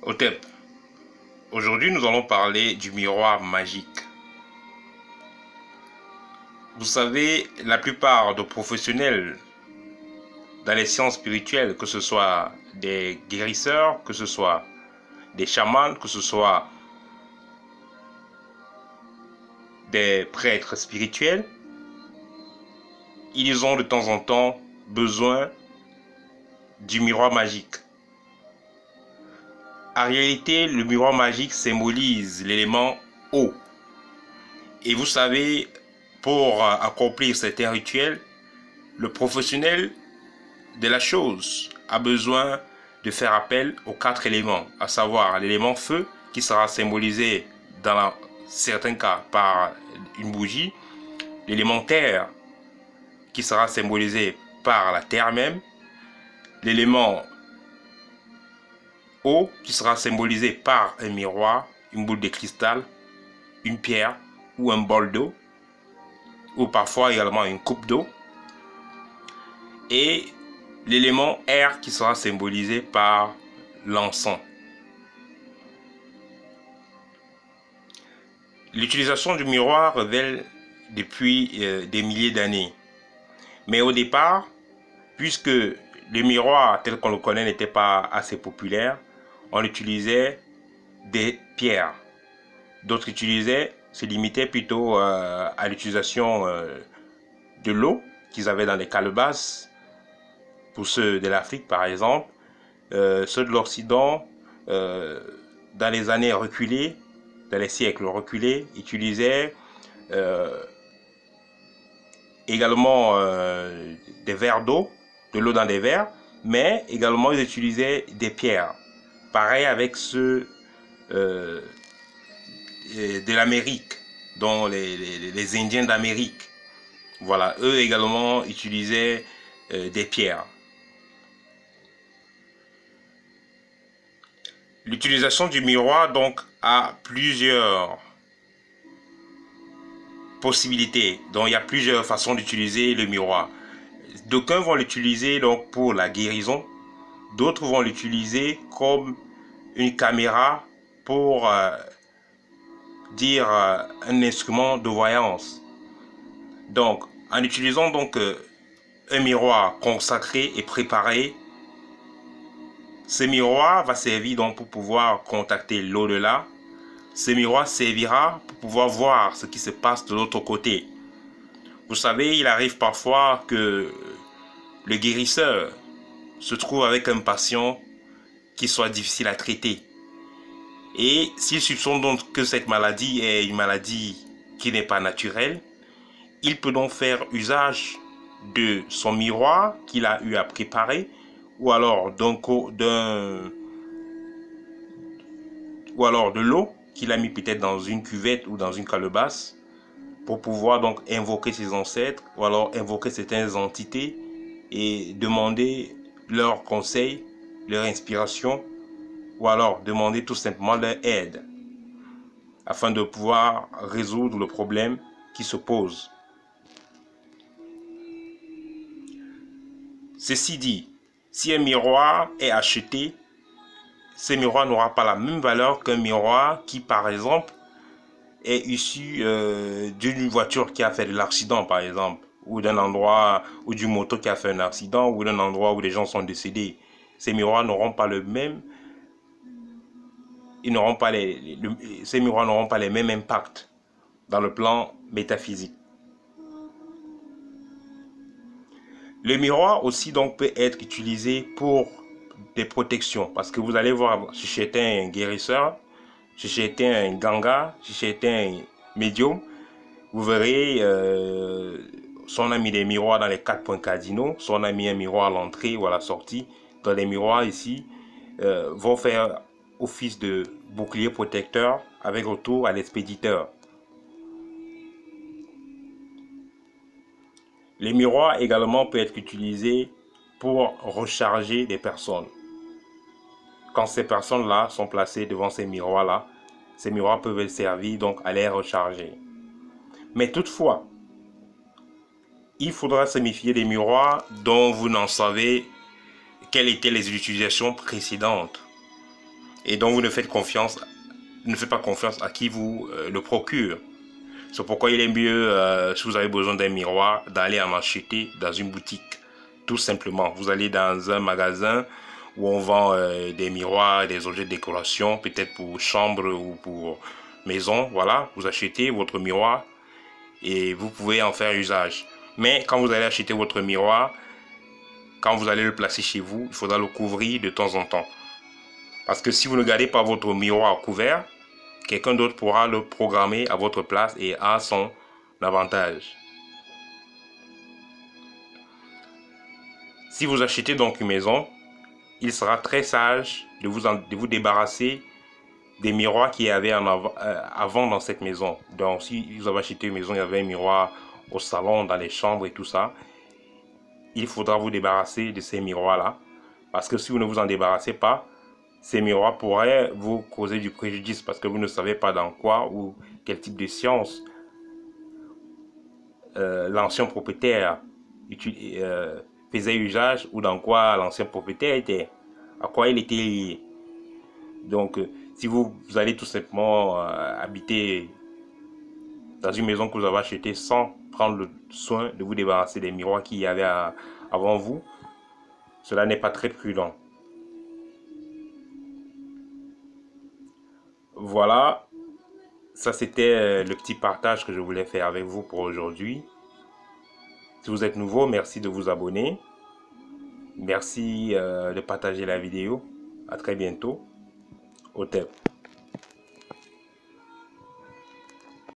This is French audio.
Otep, aujourd'hui nous allons parler du miroir magique. Vous savez, la plupart de professionnels dans les sciences spirituelles, que ce soit des guérisseurs, que ce soit des chamans, que ce soit des prêtres spirituels, ils ont de temps en temps besoin du miroir magique. En réalité, le miroir magique symbolise l'élément eau. Et vous savez, pour accomplir certains rituels, le professionnel de la chose a besoin de faire appel aux 4 éléments, à savoir l'élément feu qui sera symbolisé dans certains cas par une bougie, l'élément terre qui sera symbolisé par la terre même, l'élément eau qui sera symbolisé par un miroir, une boule de cristal, une pierre ou un bol d'eau, ou parfois également une coupe d'eau, et l'élément air qui sera symbolisé par l'encens. L'utilisation du miroir révèle depuis des milliers d'années. Mais au départ, puisque le miroir tel qu'on le connaît n'était pas assez populaire, on utilisait des pierres. D'autres se limitaient plutôt à l'utilisation de l'eau qu'ils avaient dans les calebasses. Pour ceux de l'Afrique, par exemple, ceux de l'Occident, dans les années reculées, dans les siècles reculés, utilisaient également des verres d'eau, de l'eau dans des verres, mais également ils utilisaient des pierres. Pareil avec ceux de l'Amérique, dont les Indiens d'Amérique. Voilà, eux également utilisaient des pierres. L'utilisation du miroir donc a plusieurs possibilités. Donc il y a plusieurs façons d'utiliser le miroir. D'aucuns vont l'utiliser donc pour la guérison, d'autres vont l'utiliser comme une caméra pour un instrument de voyance. Donc en utilisant donc un miroir consacré et préparé, ce miroir va servir donc pour pouvoir contacter l'au-delà. Ce miroir servira pour pouvoir voir ce qui se passe de l'autre côté. Vous savez, il arrive parfois que le guérisseur se trouve avec un patient qui soit difficile à traiter. Et s'il soupçonne donc que cette maladie est une maladie qui n'est pas naturelle, il peut donc faire usage de son miroir qu'il a eu à préparer, ou alors de l'eau qu'il a mis peut-être dans une cuvette ou dans une calebasse pour pouvoir donc invoquer ses ancêtres ou alors invoquer certaines entités et demander leurs conseils, leur inspiration ou alors demander tout simplement leur aide afin de pouvoir résoudre le problème qui se pose. Ceci dit, si un miroir est acheté, ce miroir n'aura pas la même valeur qu'un miroir qui, par exemple, est issu d'une voiture qui a fait de l'accident, par exemple, ou d'un endroit, ou d'une moto qui a fait un accident, ou d'un endroit où les gens sont décédés. Ces miroirs n'auront pas le même, ces miroirs n'auront pas les mêmes impacts dans le plan métaphysique. Le miroir aussi donc peut être utilisé pour des protections, parce que vous allez voir, si j'étais un guérisseur, si j'étais un ganga, si j'étais un médium, vous verrez, si on a mis des miroirs dans les 4 points cardinaux, si on a mis un miroir à l'entrée ou à la sortie, dans les miroirs ici, vont faire office de bouclier protecteur avec retour à l'expéditeur. Les miroirs également peuvent être utilisés pour recharger des personnes. Quand ces personnes-là sont placées devant ces miroirs-là, ces miroirs peuvent servir donc à les recharger. Mais toutefois, il faudra se méfier des miroirs dont vous n'en savez quelles étaient les utilisations précédentes. et dont vous ne faites pas confiance à qui vous le procure. C'est pourquoi il est mieux, si vous avez besoin d'un miroir, d'aller en acheter dans une boutique. Tout simplement, vous allez dans un magasin où on vend des miroirs, des objets de décoration, peut-être pour chambre ou pour maison. Voilà, vous achetez votre miroir et vous pouvez en faire usage. Mais quand vous allez acheter votre miroir, quand vous allez le placer chez vous, il faudra le couvrir de temps en temps. Parce que si vous ne gardez pas votre miroir couvert, quelqu'un d'autre pourra le programmer à votre place et à son avantage. Si vous achetez donc une maison, il sera très sage de vous débarrasser des miroirs qu'il y avait avant dans cette maison. Donc si vous avez acheté une maison, il y avait un miroir au salon, dans les chambres et tout ça, il faudra vous débarrasser de ces miroirs-là. Parce que si vous ne vous en débarrassez pas, ces miroirs pourraient vous causer du préjudice parce que vous ne savez pas dans quoi ou quel type de science l'ancien propriétaire faisait usage ou dans quoi l'ancien propriétaire était, à quoi il était lié. Donc, si vous allez tout simplement habiter dans une maison que vous avez achetée sans prendre le soin de vous débarrasser des miroirs qu'il y avait avant vous, cela n'est pas très prudent. Voilà, ça c'était le petit partage que je voulais faire avec vous pour aujourd'hui. Si vous êtes nouveau, merci de vous abonner. Merci de partager la vidéo. À très bientôt. Au TEP.